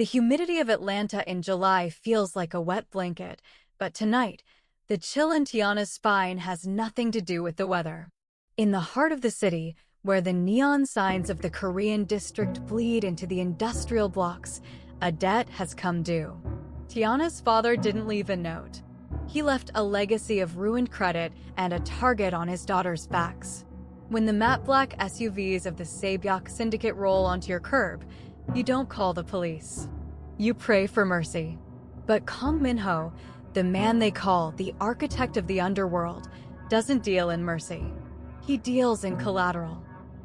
The humidity of Atlanta in July feels like a wet blanket, but tonight, the chill in Tiana's spine has nothing to do with the weather. In the heart of the city, where the neon signs of the Korean district bleed into the industrial blocks, a debt has come due. Tiana's father didn't leave a note. He left a legacy of ruined credit and a target on his daughter's backs. When the matte black SUVs of the Saebyeok Syndicate roll onto your curb, you don't call the police. You pray for mercy. But Kang Min-ho, the man they call the architect of the underworld, doesn't deal in mercy. He deals in collateral.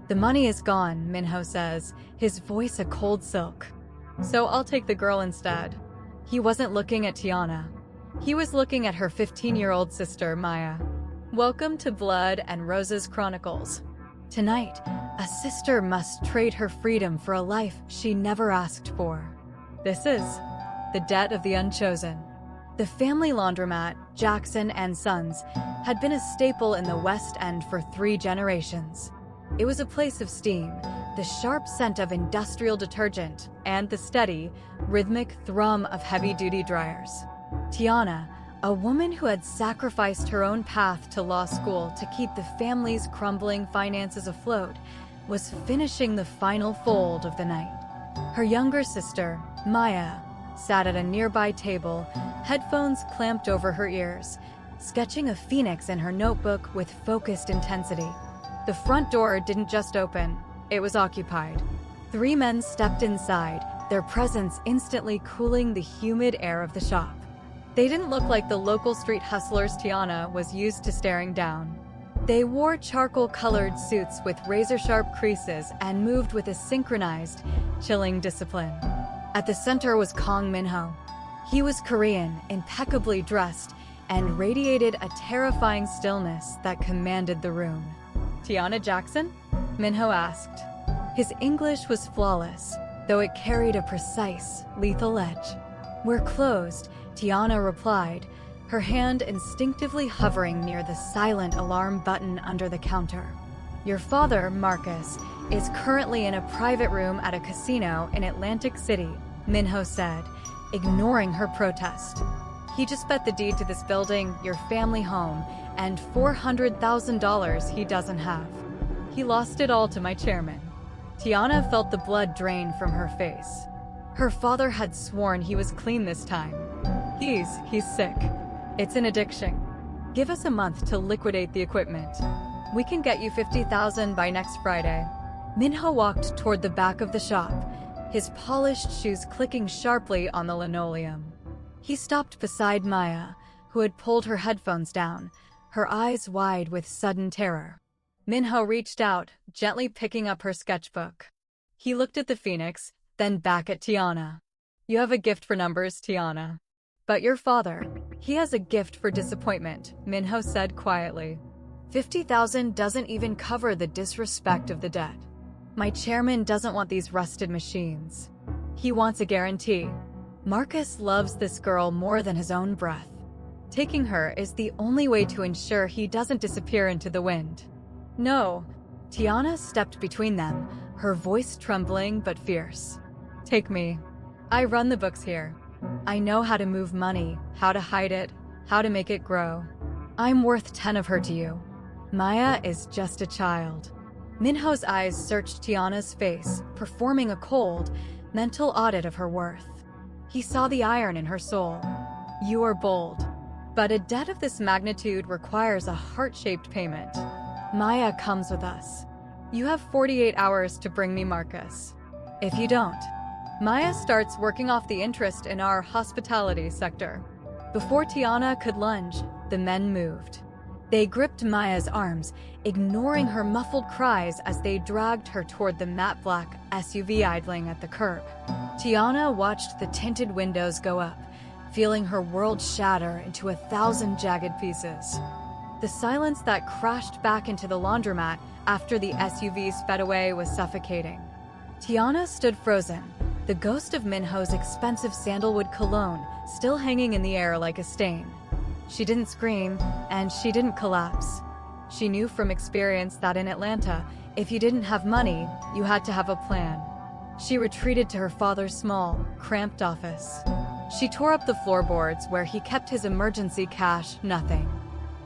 The money is gone, Min-ho says, his voice a cold silk. So I'll take the girl instead. He wasn't looking at Tiana. He was looking at her 15-year-old sister, Maya. Welcome to Blood and Roses Chronicles. Tonight, a sister must trade her freedom for a life she never asked for. This is the debt of the unchosen. The family laundromat, Jackson and Sons, had been a staple in the West End for 3 generations. It was a place of steam, the sharp scent of industrial detergent, and the steady, rhythmic thrum of heavy-duty dryers. Tiana, a woman who had sacrificed her own path to law school to keep the family's crumbling finances afloat, was finishing the final fold of the night. Her younger sister, Maya, sat at a nearby table, headphones clamped over her ears, sketching a phoenix in her notebook with focused intensity. The front door didn't just open, it was occupied. 3 men stepped inside, their presence instantly cooling the humid air of the shop. They didn't look like the local street hustlers Tiana was used to staring down. They wore charcoal-colored suits with razor-sharp creases and moved with a synchronized, chilling discipline. At the center was Kang Min-ho. He was Korean, impeccably dressed, and radiated a terrifying stillness that commanded the room. "Tiana Jackson?" Min-ho asked. His English was flawless, though it carried a precise, lethal edge. "We're closed," Tiana replied, her hand instinctively hovering near the silent alarm button under the counter. "Your father, Marcus, is currently in a private room at a casino in Atlantic City," Min-ho said, ignoring her protest. "He just bet the deed to this building, your family home, and $400,000 he doesn't have. He lost it all to my chairman." Tiana felt the blood drain from her face. Her father had sworn he was clean this time. He's sick. It's an addiction. Give us a month to liquidate the equipment. We can get you $50,000 by next Friday." Min-ho walked toward the back of the shop, his polished shoes clicking sharply on the linoleum. He stopped beside Maya, who had pulled her headphones down, her eyes wide with sudden terror. Min-ho reached out, gently picking up her sketchbook. He looked at the phoenix, then back at Tiana. "You have a gift for numbers, Tiana. But your father, he has a gift for disappointment," Min-ho said quietly. "$50,000 doesn't even cover the disrespect of the debt. My chairman doesn't want these rusted machines. He wants a guarantee. Marcus loves this girl more than his own breath. Taking her is the only way to ensure he doesn't disappear into the wind." "No." Tiana stepped between them, her voice trembling but fierce. "Take me. I run the books here. I know how to move money, how to hide it, how to make it grow. I'm worth 10 of her to you. Maya is just a child." Min-ho's eyes searched Tiana's face, performing a cold, mental audit of her worth. He saw the iron in her soul. "You are bold. But a debt of this magnitude requires a heart-shaped payment. Maya comes with us. You have 48 hours to bring me Marcus. If you don't, Maya starts working off the interest in our hospitality sector." Before Tiana could lunge, the men moved. They gripped Maya's arms, ignoring her muffled cries as they dragged her toward the matte black SUV idling at the curb. Tiana watched the tinted windows go up, feeling her world shatter into 1,000 jagged pieces. The silence that crashed back into the laundromat after the SUV sped away was suffocating. Tiana stood frozen, the ghost of Min-ho's expensive sandalwood cologne still hanging in the air like a stain. She didn't scream, and she didn't collapse. She knew from experience that in Atlanta, if you didn't have money, you had to have a plan. She retreated to her father's small, cramped office. She tore up the floorboards where he kept his emergency cash. Nothing.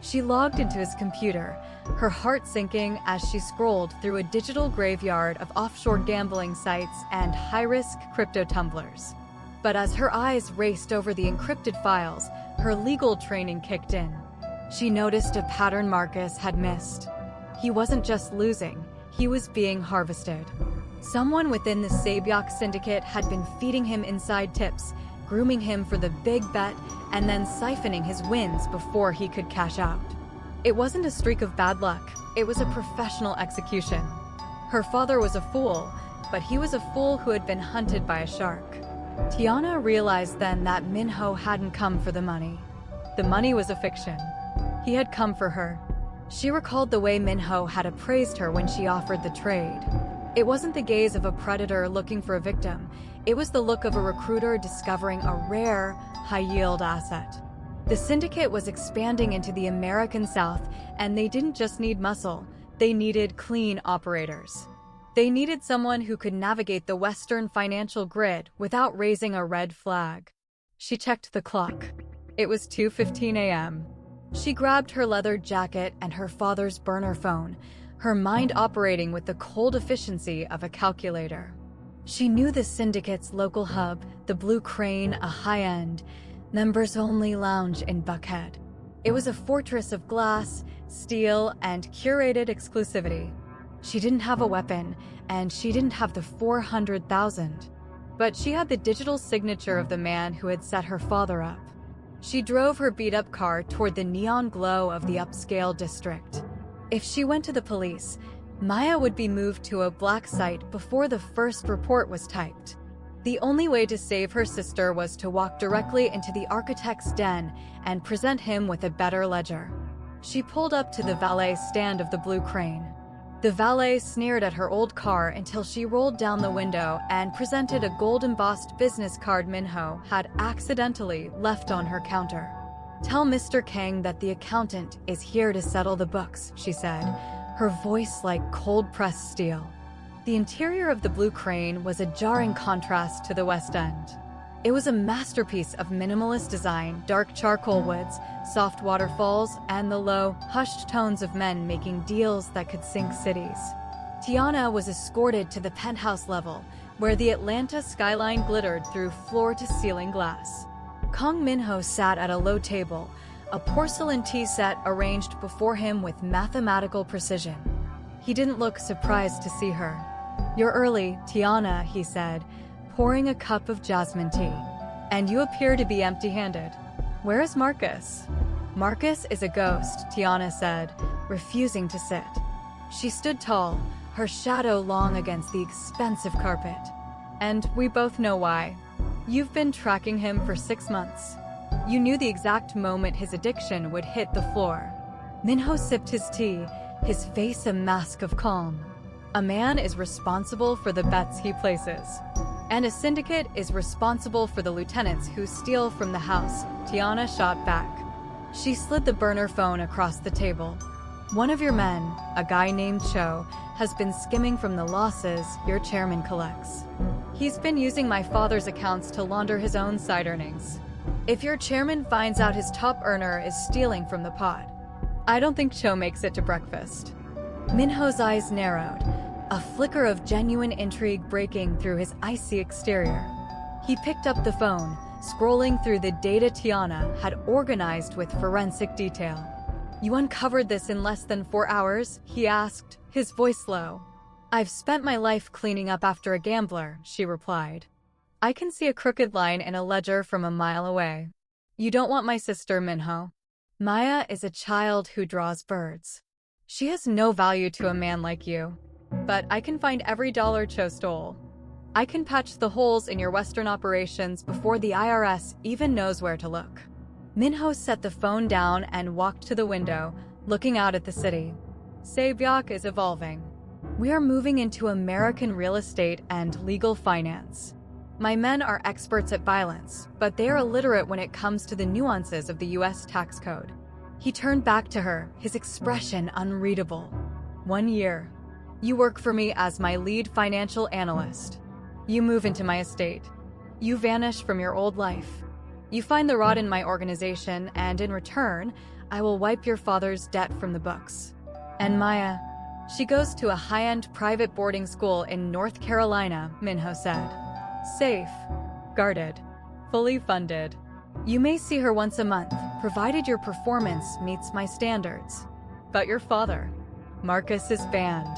She logged into his computer, her heart sinking as she scrolled through a digital graveyard of offshore gambling sites and high-risk crypto tumblers. But as her eyes raced over the encrypted files, her legal training kicked in. She noticed a pattern Marcus had missed. He wasn't just losing, he was being harvested. Someone within the Saebyeok Syndicate had been feeding him inside tips, grooming him for the big bet, and then siphoning his wins before he could cash out. It wasn't a streak of bad luck, it was a professional execution. Her father was a fool, but he was a fool who had been hunted by a shark. Tiana realized then that Min-ho hadn't come for the money. The money was a fiction. He had come for her. She recalled the way Min-ho had appraised her when she offered the trade. It wasn't the gaze of a predator looking for a victim. It was the look of a recruiter discovering a rare, high-yield asset. The syndicate was expanding into the American South, and they didn't just need muscle, they needed clean operators. They needed someone who could navigate the Western financial grid without raising a red flag. She checked the clock. It was 2:15 a.m. She grabbed her leather jacket and her father's burner phone, her mind operating with the cold efficiency of a calculator. She knew the syndicate's local hub, the Blue Crane, a high-end, members-only lounge in Buckhead. It was a fortress of glass, steel, and curated exclusivity. She didn't have a weapon, and she didn't have the 400,000. But she had the digital signature of the man who had set her father up. She drove her beat-up car toward the neon glow of the upscale district. If she went to the police, Maya would be moved to a black site before the first report was typed. The only way to save her sister was to walk directly into the architect's den and present him with a better ledger. She pulled up to the valet stand of the Blue Crane. The valet sneered at her old car until she rolled down the window and presented a gold-embossed business card Min-ho had accidentally left on her counter. "Tell Mr. Kang that the accountant is here to settle the books," she said, her voice like cold-pressed steel. The interior of the Blue Crane was a jarring contrast to the West End. It was a masterpiece of minimalist design, dark charcoal woods, soft waterfalls, and the low, hushed tones of men making deals that could sink cities. Tiana was escorted to the penthouse level, where the Atlanta skyline glittered through floor-to-ceiling glass. Kang Min-ho sat at a low table, a porcelain tea set arranged before him with mathematical precision. He didn't look surprised to see her. "You're early, Tiana," he said, pouring a cup of jasmine tea. "And you appear to be empty-handed. Where is Marcus?" "Marcus is a ghost," Tiana said, refusing to sit. She stood tall, her shadow long against the expensive carpet. "And we both know why. You've been tracking him for 6 months. You knew the exact moment his addiction would hit the floor." Min-ho sipped his tea, his face a mask of calm. "A man is responsible for the bets he places. And a syndicate is responsible for the lieutenants who steal from the house," Tiana shot back. She slid the burner phone across the table. "One of your men, a guy named Cho, has been skimming from the losses your chairman collects. He's been using my father's accounts to launder his own side earnings. If your chairman finds out his top earner is stealing from the pot, I don't think Cho makes it to breakfast." Min-ho's eyes narrowed, a flicker of genuine intrigue breaking through his icy exterior. He picked up the phone, scrolling through the data Tiana had organized with forensic detail. "You uncovered this in less than 4 hours?" he asked, his voice low. "I've spent my life cleaning up after a gambler," she replied. "I can see a crooked line in a ledger from a mile away. You don't want my sister, Min-ho. Maya is a child who draws birds. She has no value to a man like you. But I can find every dollar Cho stole. I can patch the holes in your Western operations before the IRS even knows where to look." Min-ho set the phone down and walked to the window, looking out at the city. "Saebyeok is evolving. We are moving into American real estate and legal finance. My men are experts at violence, but they are illiterate when it comes to the nuances of the U.S. tax code." He turned back to her, his expression unreadable. "1 year. You work for me as my lead financial analyst. You move into my estate. You vanish from your old life. You find the rot in my organization, and in return, I will wipe your father's debt from the books. And Maya, she goes to a high-end private boarding school in North Carolina, Min-ho said. Safe, guarded, fully funded. You may see her once a month, provided your performance meets my standards. But your father, Marcus, is banned.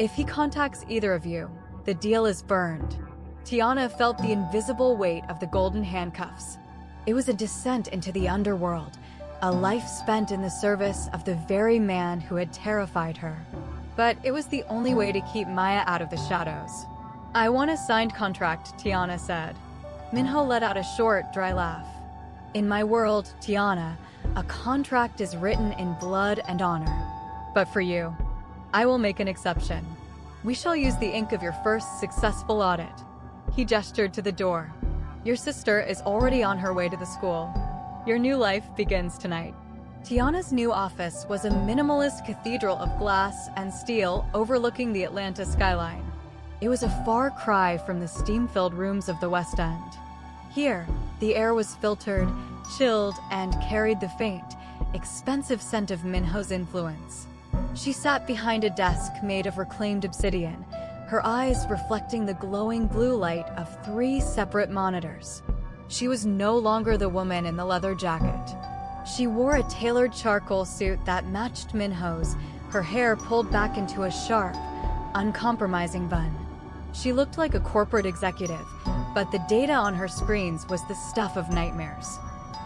If he contacts either of you, the deal is burned. Tiana felt the invisible weight of the golden handcuffs. It was a descent into the underworld, a life spent in the service of the very man who had terrified her. But it was the only way to keep Maya out of the shadows. I want a signed contract, Tiana said. Min-ho let out a short, dry laugh. In my world, Tiana, a contract is written in blood and honor. But for you, I will make an exception. We shall use the ink of your first successful audit. He gestured to the door. Your sister is already on her way to the school. Your new life begins tonight. Tiana's new office was a minimalist cathedral of glass and steel overlooking the Atlanta skyline. It was a far cry from the steam-filled rooms of the West End. Here, the air was filtered, chilled, and carried the faint, expensive scent of Min-ho's influence. She sat behind a desk made of reclaimed obsidian, her eyes reflecting the glowing blue light of 3 separate monitors. She was no longer the woman in the leather jacket. She wore a tailored charcoal suit that matched Min-ho's, her hair pulled back into a sharp, uncompromising bun. She looked like a corporate executive, but the data on her screens was the stuff of nightmares.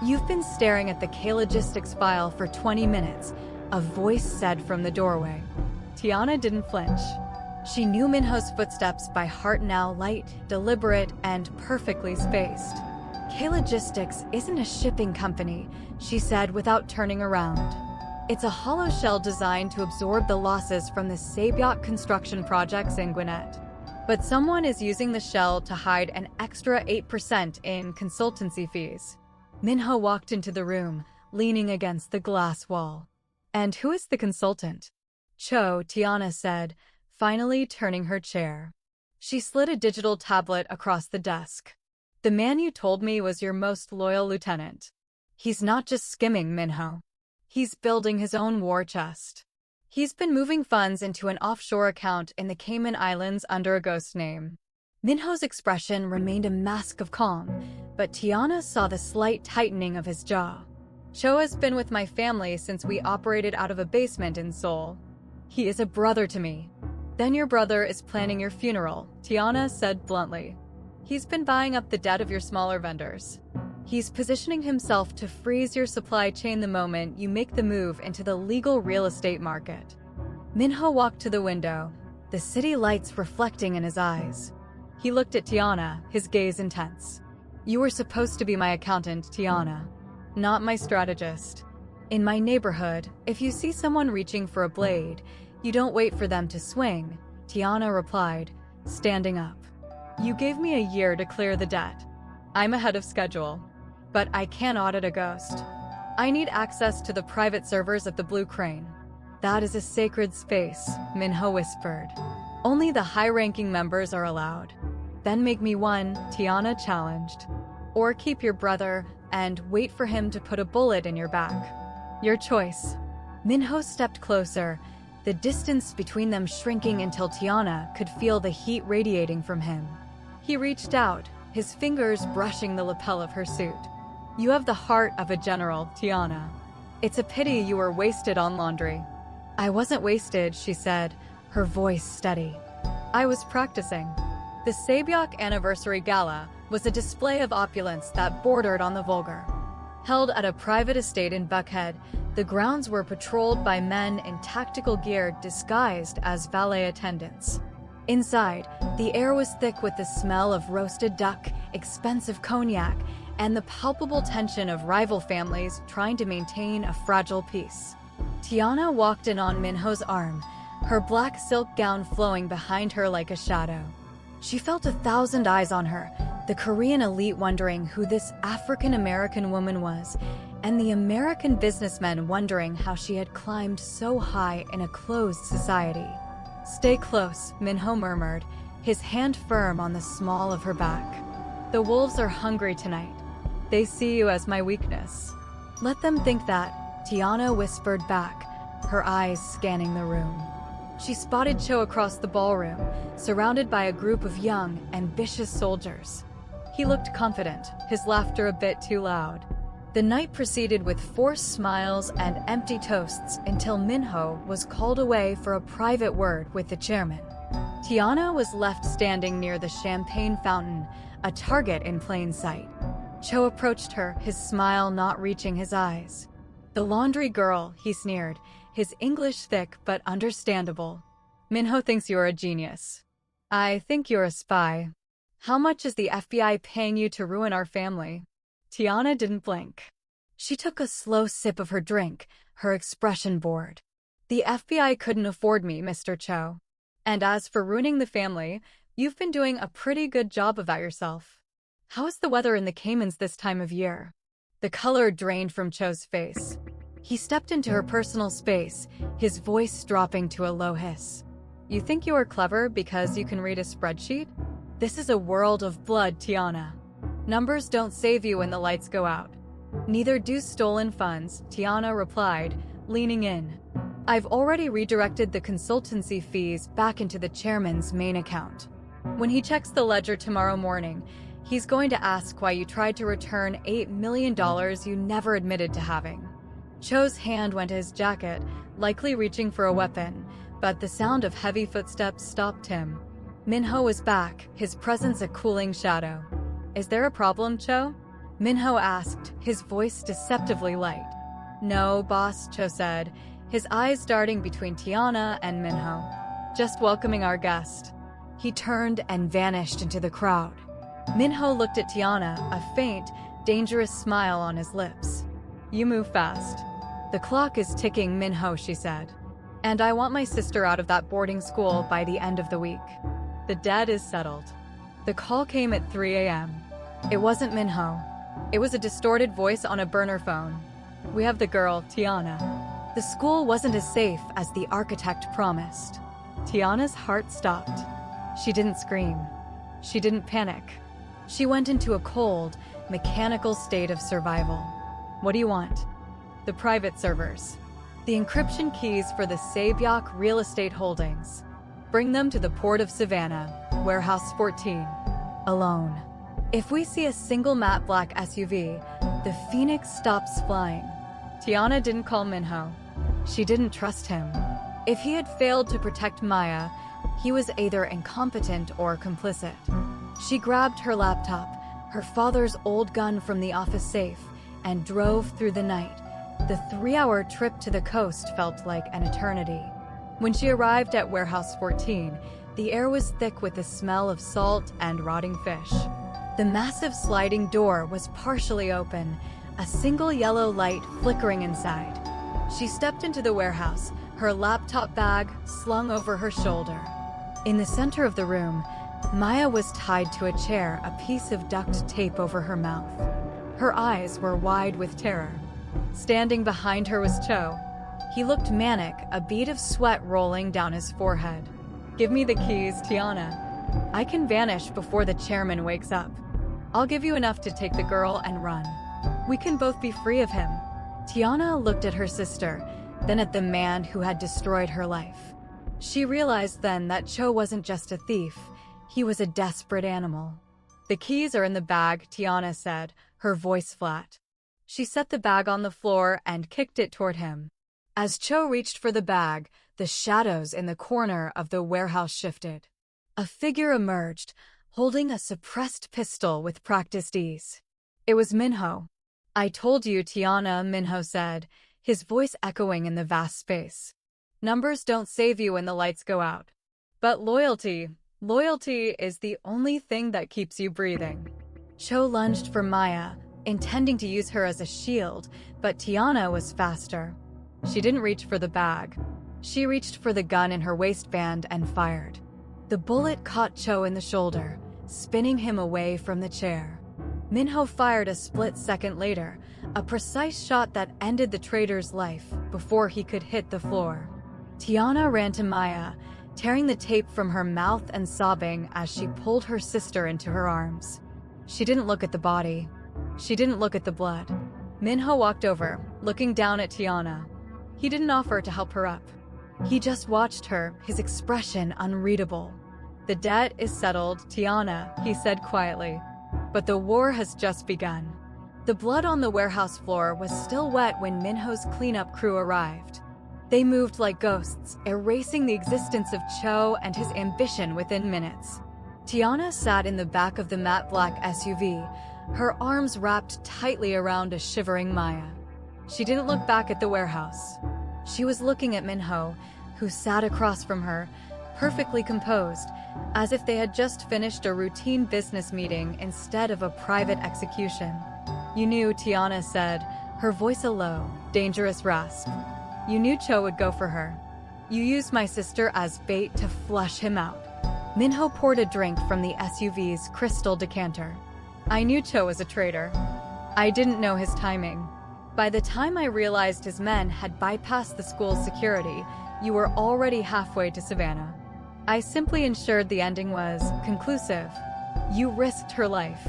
You've been staring at the K-Logistics file for 20 minutes, a voice said from the doorway. Tiana didn't flinch. She knew Min-ho's footsteps by heart now, light, deliberate, and perfectly spaced. K-Logistics isn't a shipping company, she said without turning around. It's a hollow shell designed to absorb the losses from the Saebyeok construction projects in Gwinnett. But someone is using the shell to hide an extra 8% in consultancy fees. Min-ho walked into the room, leaning against the glass wall. And who is the consultant? Cho, Tiana said, finally turning her chair. She slid a digital tablet across the desk. The man you told me was your most loyal lieutenant. He's not just skimming, Min-ho. He's building his own war chest. He's been moving funds into an offshore account in the Cayman Islands under a ghost name. Min-ho's expression remained a mask of calm, but Tiana saw the slight tightening of his jaw. Cho has been with my family since we operated out of a basement in Seoul. He is a brother to me. Then your brother is planning your funeral, Tiana said bluntly. He's been buying up the debt of your smaller vendors. He's positioning himself to freeze your supply chain the moment you make the move into the legal real estate market. Min-ho walked to the window, the city lights reflecting in his eyes. He looked at Tiana, his gaze intense. You were supposed to be my accountant, Tiana, not my strategist. In my neighborhood, if you see someone reaching for a blade, you don't wait for them to swing, Tiana replied, standing up. You gave me a year to clear the debt. I'm ahead of schedule. But I can't audit a ghost. I need access to the private servers of the Blue Crane. That is a sacred space, Min-ho whispered. Only the high-ranking members are allowed. Then make me one, Tiana challenged. Or keep your brother and wait for him to put a bullet in your back. Your choice. Min-ho stepped closer, the distance between them shrinking until Tiana could feel the heat radiating from him. He reached out, his fingers brushing the lapel of her suit. You have the heart of a general, Tiana. It's a pity you were wasted on laundry. I wasn't wasted, she said, her voice steady. I was practicing. The Saebyeok Anniversary Gala was a display of opulence that bordered on the vulgar. Held at a private estate in Buckhead, the grounds were patrolled by men in tactical gear disguised as valet attendants. Inside, the air was thick with the smell of roasted duck, expensive cognac, and the palpable tension of rival families trying to maintain a fragile peace. Tiana walked in on Min-ho's arm, her black silk gown flowing behind her like a shadow. She felt 1,000 eyes on her, the Korean elite wondering who this African-American woman was, and the American businessmen wondering how she had climbed so high in a closed society. Stay close, Min-ho murmured, his hand firm on the small of her back. The wolves are hungry tonight. They see you as my weakness. Let them think that, Tiana whispered back, her eyes scanning the room. She spotted Cho across the ballroom, surrounded by a group of young, ambitious soldiers. He looked confident, his laughter a bit too loud. The night proceeded with forced smiles and empty toasts until Min-ho was called away for a private word with the chairman. Tiana was left standing near the champagne fountain, a target in plain sight. Cho approached her, his smile not reaching his eyes. "The laundry girl," he sneered, his English thick but understandable. "Min-ho thinks you're a genius. I think you're a spy. How much is the FBI paying you to ruin our family?" Tiana didn't blink. She took a slow sip of her drink, her expression bored. "The FBI couldn't afford me, Mr. Cho. And as for ruining the family, you've been doing a pretty good job about yourself. How is the weather in the Caymans this time of year?" The color drained from Cho's face. He stepped into her personal space, his voice dropping to a low hiss. "You think you are clever because you can read a spreadsheet? This is a world of blood, Tiana. Numbers don't save you when the lights go out." "Neither do stolen funds," Tiana replied, leaning in. "I've already redirected the consultancy fees back into the chairman's main account. When he checks the ledger tomorrow morning, he's going to ask why you tried to return $8 million you never admitted to having." Cho's hand went to his jacket, likely reaching for a weapon, but the sound of heavy footsteps stopped him. Min-ho was back, his presence a cooling shadow. "Is there a problem, Cho?" Min-ho asked, his voice deceptively light. "No, boss," Cho said, his eyes darting between Tiana and Min-ho. "Just welcoming our guest." He turned and vanished into the crowd. Min-ho looked at Tiana, a faint, dangerous smile on his lips. "You move fast." "The clock is ticking, Min-ho," she said. "And I want my sister out of that boarding school by the end of the week. The debt is settled." The call came at 3 a.m. It wasn't Min-ho. It was a distorted voice on a burner phone. "We have the girl, Tiana." The school wasn't as safe as the architect promised. Tiana's heart stopped. She didn't scream. She didn't panic. She went into a cold, mechanical state of survival. "What do you want?" "The private servers. The encryption keys for the Saebyeok real estate holdings. Bring them to the port of Savannah, warehouse 14. Alone. If we see a single matte black SUV, the Phoenix stops flying." Tiana didn't call Min-ho. She didn't trust him. If he had failed to protect Maya, he was either incompetent or complicit. She grabbed her laptop, her father's old gun from the office safe, and drove through the night. The 3-hour trip to the coast felt like an eternity. When she arrived at Warehouse 14, the air was thick with the smell of salt and rotting fish. The massive sliding door was partially open, a single yellow light flickering inside. She stepped into the warehouse, her laptop bag slung over her shoulder. In the center of the room, Maya was tied to a chair, a piece of duct tape over her mouth. Her eyes were wide with terror. Standing behind her was Cho. He looked manic, a bead of sweat rolling down his forehead. "Give me the keys, Tiana. I can vanish before the chairman wakes up. I'll give you enough to take the girl and run. We can both be free of him." Tiana looked at her sister, then at the man who had destroyed her life. She realized then that Cho wasn't just a thief, he was a desperate animal. "The keys are in the bag," Tiana said, her voice flat. She set the bag on the floor and kicked it toward him. As Cho reached for the bag, the shadows in the corner of the warehouse shifted. A figure emerged, holding a suppressed pistol with practiced ease. It was Min-ho. "I told you, Tiana," Min-ho said, his voice echoing in the vast space. "Numbers don't save you when the lights go out. But loyalty is the only thing that keeps you breathing." Cho lunged for Maya, intending to use her as a shield, but Tiana was faster. She didn't reach for the bag. She reached for the gun in her waistband and fired. The bullet caught Cho in the shoulder, spinning him away from the chair. Min-ho fired a split second later, a precise shot that ended the traitor's life before he could hit the floor. Tiana ran to Maya, tearing the tape from her mouth and sobbing as she pulled her sister into her arms. She didn't look at the body. She didn't look at the blood. Min-ho walked over, looking down at Tiana. He didn't offer to help her up. He just watched her, his expression unreadable. "The debt is settled, Tiana," he said quietly. "But the war has just begun." The blood on the warehouse floor was still wet when Min-ho's cleanup crew arrived. They moved like ghosts, erasing the existence of Cho and his ambition within minutes. Tiana sat in the back of the matte black SUV, her arms wrapped tightly around a shivering Maya. She didn't look back at the warehouse. She was looking at Min-ho, who sat across from her, perfectly composed, as if they had just finished a routine business meeting instead of a private execution. "You knew," Tiana said, her voice a low, dangerous rasp. "You knew Cho would go for her. You used my sister as bait to flush him out." Min-ho poured a drink from the SUV's crystal decanter. "I knew Cho was a traitor. I didn't know his timing. By the time I realized his men had bypassed the school's security, you were already halfway to Savannah. I simply ensured the ending was conclusive. You risked her life."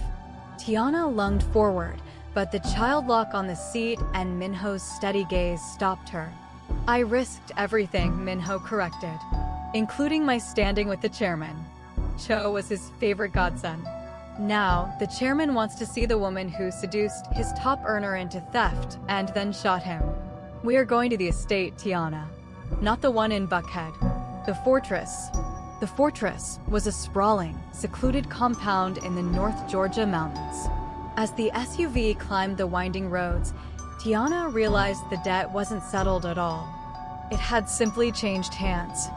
Tiana lunged forward, but the child lock on the seat and Min-ho's steady gaze stopped her. "I risked everything," Min-ho corrected, "including my standing with the chairman. Cho was his favorite godson. Now, the chairman wants to see the woman who seduced his top earner into theft and then shot him. We are going to the estate, Tiana. Not the one in Buckhead. The fortress." The fortress was a sprawling, secluded compound in the North Georgia mountains. As the SUV climbed the winding roads, Tiana realized the debt wasn't settled at all. It had simply changed hands.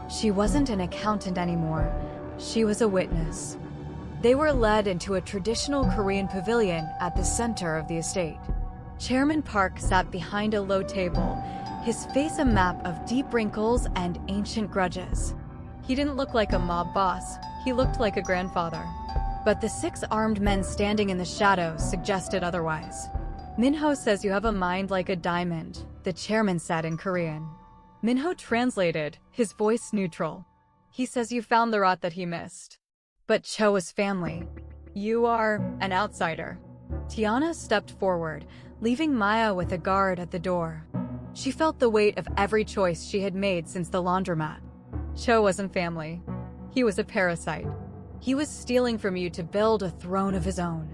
She wasn't an accountant anymore. She was a witness. They were led into a traditional Korean pavilion at the center of the estate. Chairman Park sat behind a low table, his face a map of deep wrinkles and ancient grudges. He didn't look like a mob boss, he looked like a grandfather. But the 6 armed men standing in the shadows suggested otherwise. "Min-ho says you have a mind like a diamond," the chairman said in Korean. Min-ho translated, his voice neutral. "He says you found the rot that he missed. But Cho is family. You are an outsider." Tiana stepped forward, leaving Maya with a guard at the door. She felt the weight of every choice she had made since the laundromat. Cho wasn't family. He was a parasite. He was stealing from you to build a throne of his own.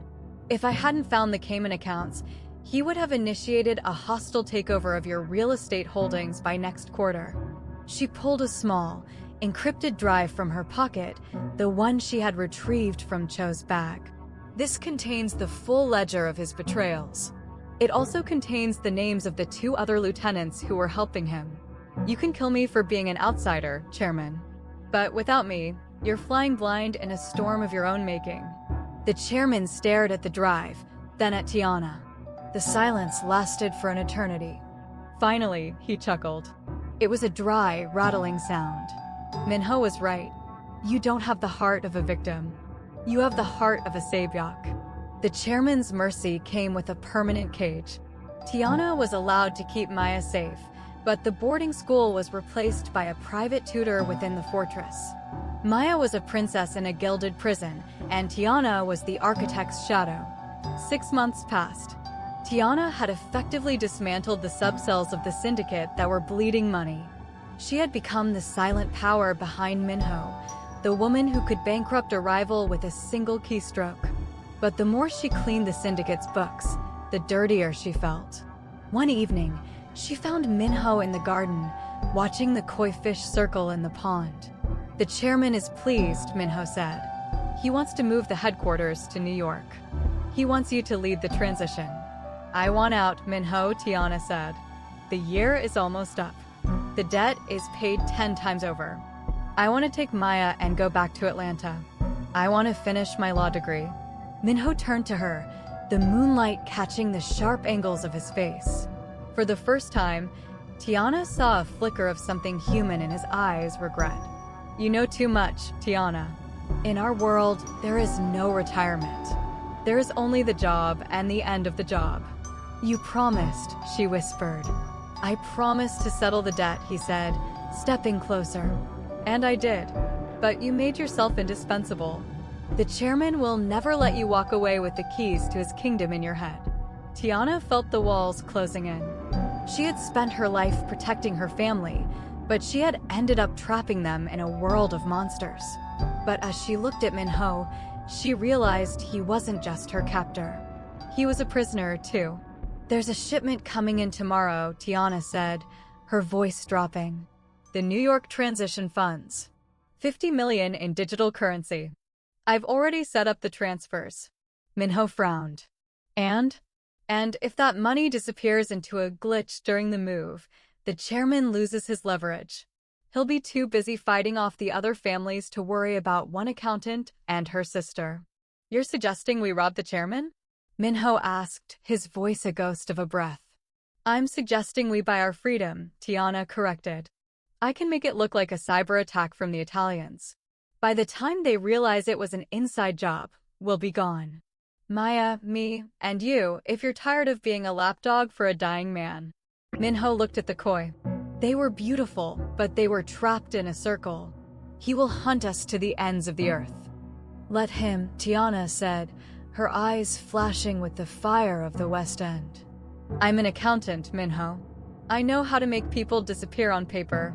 If I hadn't found the Cayman accounts, he would have initiated a hostile takeover of your real estate holdings by next quarter. She pulled a small, encrypted drive from her pocket, the one she had retrieved from Cho's bag. This contains the full ledger of his betrayals. It also contains the names of the 2 other lieutenants who were helping him. "You can kill me for being an outsider, Chairman. But without me, you're flying blind in a storm of your own making." The chairman stared at the drive, then at Tiana. The silence lasted for an eternity. Finally, he chuckled. It was a dry, rattling sound. Min-ho was right. You don't have the heart of a victim. You have the heart of a Saebyeok. The chairman's mercy came with a permanent cage. Tiana was allowed to keep Maya safe, but the boarding school was replaced by a private tutor within the fortress. Maya was a princess in a gilded prison, and Tiana was the architect's shadow. 6 months passed. Tiana had effectively dismantled the subcells of the syndicate that were bleeding money. She had become the silent power behind Min-ho, the woman who could bankrupt a rival with a single keystroke. But the more she cleaned the syndicate's books, the dirtier she felt. One evening, she found Min-ho in the garden, watching the koi fish circle in the pond. "The chairman is pleased," Min-ho said. "He wants to move the headquarters to New York. He wants you to lead the transition." "I want out, Min-ho," Tiana said. "The year is almost up. The debt is paid 10 times over. I want to take Maya and go back to Atlanta. I want to finish my law degree." Min-ho turned to her, the moonlight catching the sharp angles of his face. For the first time, Tiana saw a flicker of something human in his eyes, regret. "You know too much, Tiana. In our world, there is no retirement. There is only the job and the end of the job." "You promised," she whispered. "I promised to settle the debt," he said, stepping closer. And I did. But you made yourself indispensable. The chairman will never let you walk away with the keys to his kingdom in your head. Tiana felt the walls closing in. She had spent her life protecting her family, but she had ended up trapping them in a world of monsters. But as she looked at Min-ho, she realized he wasn't just her captor. He was a prisoner, too. "There's a shipment coming in tomorrow," Tiana said, her voice dropping. "The New York Transition Funds. 50 million in digital currency. I've already set up the transfers." Min-ho frowned. And if that money disappears into a glitch during the move, the chairman loses his leverage. He'll be too busy fighting off the other families to worry about one accountant and her sister. "You're suggesting we rob the chairman?" Min-ho asked, his voice a ghost of a breath. "I'm suggesting we buy our freedom," Tiana corrected. "I can make it look like a cyber attack from the Italians. By the time they realize it was an inside job, we'll be gone. Maya, me, and you, if you're tired of being a lapdog for a dying man." Min-ho looked at the koi. They were beautiful, but they were trapped in a circle. "He will hunt us to the ends of the earth." "Let him," Tiana said, her eyes flashing with the fire of the West End. "I'm an accountant, Min-ho. I know how to make people disappear on paper.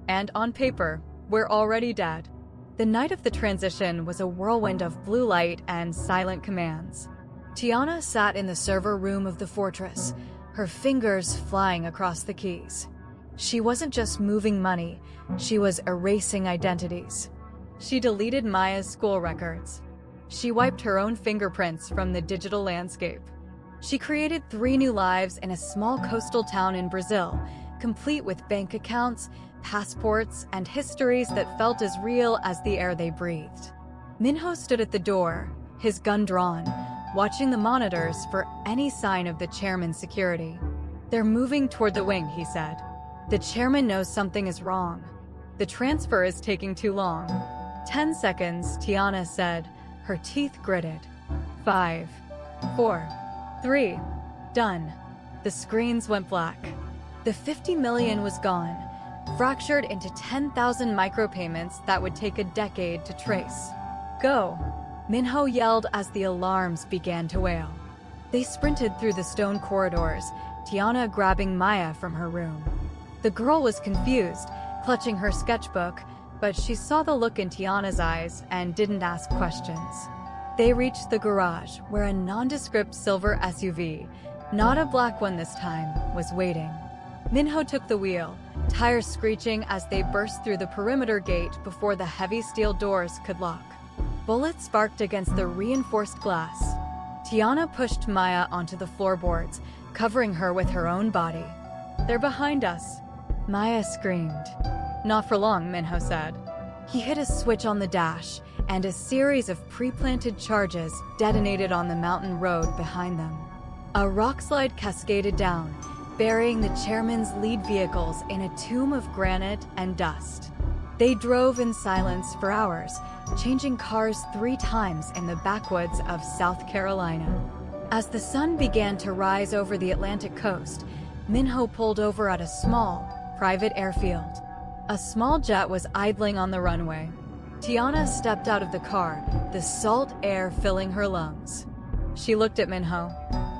And on paper, we're already dead." The night of the transition was a whirlwind of blue light and silent commands. Tiana sat in the server room of the fortress, her fingers flying across the keys. She wasn't just moving money, she was erasing identities. She deleted Maya's school records. She wiped her own fingerprints from the digital landscape. She created 3 new lives in a small coastal town in Brazil, complete with bank accounts, passports, and histories that felt as real as the air they breathed. Min-ho stood at the door, his gun drawn, watching the monitors for any sign of the chairman's security. "They're moving toward the wing," he said. "The chairman knows something is wrong. The transfer is taking too long." 10 seconds, Tiana said, her teeth gritted. 5, 4, 3, done. The screens went black. The 50 million was gone, fractured into 10,000 micropayments that would take a decade to trace. "Go!" Min-ho yelled as the alarms began to wail. They sprinted through the stone corridors, Tiana grabbing Maya from her room. The girl was confused, clutching her sketchbook, but she saw the look in Tiana's eyes and didn't ask questions. They reached the garage, where a nondescript silver SUV, not a black one this time, was waiting. Min-ho took the wheel, tires screeching as they burst through the perimeter gate before the heavy steel doors could lock. Bullets sparked against the reinforced glass. Tiana pushed Maya onto the floorboards, covering her with her own body. "They're behind us," Maya screamed. "Not for long," Min-ho said. He hit a switch on the dash, and a series of pre-planted charges detonated on the mountain road behind them. A rockslide cascaded down, burying the chairman's lead vehicles in a tomb of granite and dust. They drove in silence for hours, changing cars 3 times in the backwoods of South Carolina. As the sun began to rise over the Atlantic coast, Min-ho pulled over at a small, private airfield. A small jet was idling on the runway. Tiana stepped out of the car, the salt air filling her lungs. She looked at Min-ho.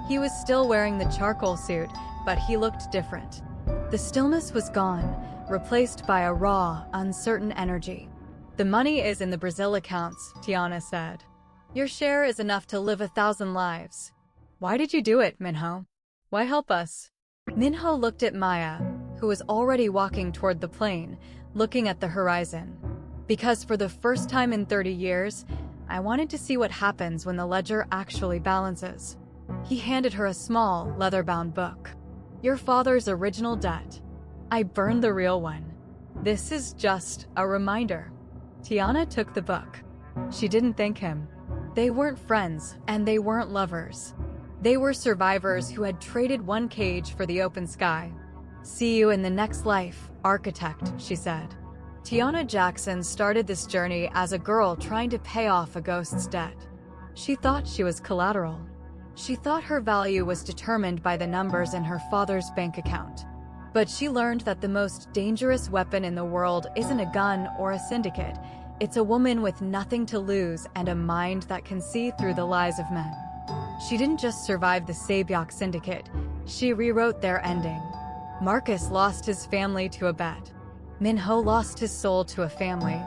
He was still wearing the charcoal suit, but he looked different. The stillness was gone, replaced by a raw, uncertain energy. "The money is in the Brazil accounts," Tiana said. "Your share is enough to live 1,000 lives. Why did you do it, Min-ho? Why help us?" Min-ho looked at Maya, who was already walking toward the plane, looking at the horizon. "Because for the first time in 30 years, I wanted to see what happens when the ledger actually balances." He handed her a small, leather-bound book. "Your father's original debt. I burned the real one. This is just a reminder." Tiana took the book. She didn't thank him. They weren't friends, and they weren't lovers. They were survivors who had traded one cage for the open sky. "See you in the next life, architect," she said. Tiana Jackson started this journey as a girl trying to pay off a ghost's debt. She thought she was collateral. She thought her value was determined by the numbers in her father's bank account. But she learned that the most dangerous weapon in the world isn't a gun or a syndicate. It's a woman with nothing to lose and a mind that can see through the lies of men. She didn't just survive the Saebyeok Syndicate, she rewrote their ending. Marcus lost his family to a bet. Min-ho lost his soul to a family.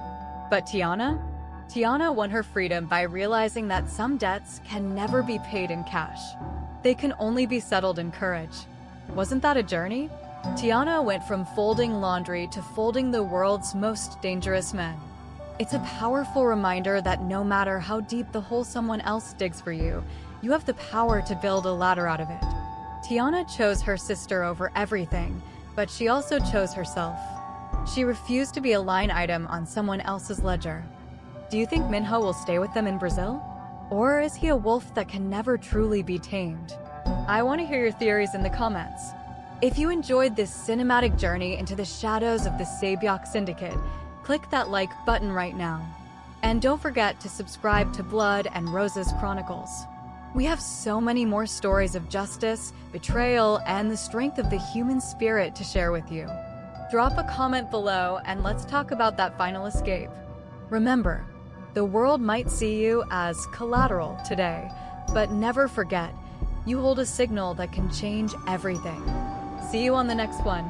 But Tiana? Tiana won her freedom by realizing that some debts can never be paid in cash. They can only be settled in courage. Wasn't that a journey? Tiana went from folding laundry to folding the world's most dangerous men. It's a powerful reminder that no matter how deep the hole someone else digs for you, you have the power to build a ladder out of it. Tiana chose her sister over everything, but she also chose herself. She refused to be a line item on someone else's ledger. Do you think Min-ho will stay with them in Brazil? Or is he a wolf that can never truly be tamed? I want to hear your theories in the comments. If you enjoyed this cinematic journey into the shadows of the Saebyeok Syndicate, click that like button right now. And don't forget to subscribe to Blood and Roses Chronicles. We have so many more stories of justice, betrayal, and the strength of the human spirit to share with you. Drop a comment below and let's talk about that final escape. Remember, the world might see you as collateral today, but never forget, you hold a signal that can change everything. See you on the next one.